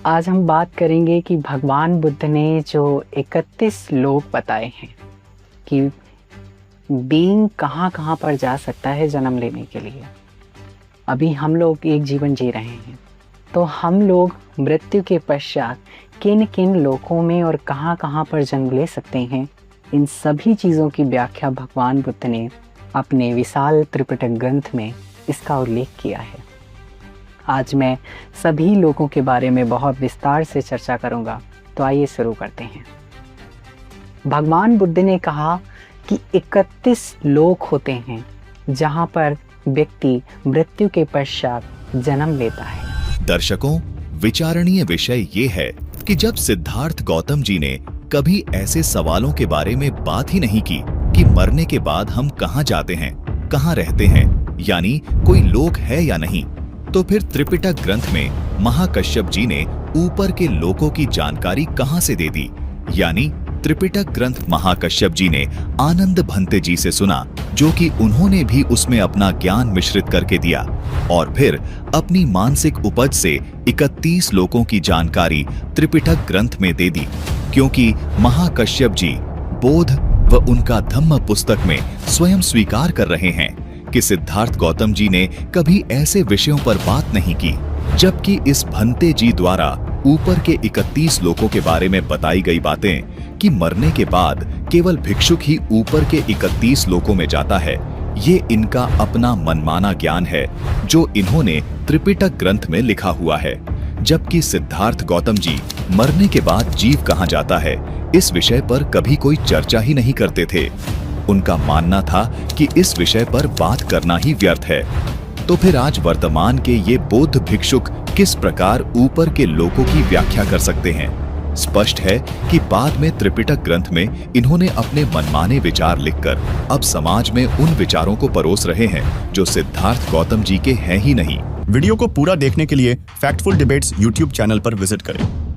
आज हम बात करेंगे कि भगवान बुद्ध ने जो 31 लोक बताए हैं कि बीइंग कहाँ कहाँ पर जा सकता है जन्म लेने के लिए। अभी हम लोग एक जीवन जी रहे हैं, तो हम लोग मृत्यु के पश्चात किन किन लोकों में और कहाँ कहाँ पर जन्म ले सकते हैं, इन सभी चीज़ों की व्याख्या भगवान बुद्ध ने अपने विशाल त्रिपिटक ग्रंथ में इसका उल्लेख किया है। आज मैं सभी लोगों के बारे में बहुत विस्तार से चर्चा करूंगा, तो आइए शुरू करते हैं। भगवान बुद्ध ने कहा कि 31 लोक होते हैं जहां पर व्यक्ति मृत्यु के पश्चात जन्म लेता है। दर्शकों, विचारणीय विषय ये है कि जब सिद्धार्थ गौतम जी ने कभी ऐसे सवालों के बारे में बात ही नहीं की कि मरने के बाद हम कहाँ जाते हैं, कहाँ रहते हैं, यानी कोई लोक है या नहीं, तो फिर त्रिपिटक ग्रंथ में महाकश्यप जी ने ऊपर के लोकों की जानकारी कहां से दे दी। यानी त्रिपिटक ग्रंथ महाकश्यप जी ने आनंद भंते जी से सुना, जो कि उन्होंने भी उसमें अपना ज्ञान मिश्रित करके दिया और फिर अपनी मानसिक उपज से 31 लोकों की जानकारी त्रिपिटक ग्रंथ में दे दी। क्योंकि महाकश्यप जी बोध व उनका धम्म पुस्तक में स्वयं स्वीकार कर रहे हैं कि सिद्धार्थ गौतम जी ने कभी ऐसे विषयों पर बात नहीं की, जबकि इस भंते जी द्वारा ऊपर के 31 लोकों के बारे में बताई गई बातें कि मरने के बाद केवल भिक्षुक ही ऊपर के 31 लोकों में जाता है, ये इनका अपना मनमाना ज्ञान है जो इन्होंने त्रिपिटक ग्रंथ में लिखा हुआ है। जबकि सिद्धार्थ गौतम जी मरने के बाद जीव कहाँ जाता है, इस विषय पर कभी कोई चर्चा ही नहीं करते थे। उनका मानना था कि इस विषय पर बात करना ही व्यर्थ है। तो फिर आज वर्तमान के ये बौद्ध भिक्षुक किस प्रकार ऊपर के लोकों की व्याख्या कर सकते हैं? स्पष्ट है कि बाद में त्रिपिटक ग्रंथ में इन्होंने अपने मनमाने विचार लिखकर अब समाज में उन विचारों को परोस रहे हैं जो सिद्धार्थ गौतम जी के हैं ही नहीं। वीडियो को पूरा देखने के लिए फैक्टफुल डिबेट्स यूट्यूब चैनल पर विजिट करें।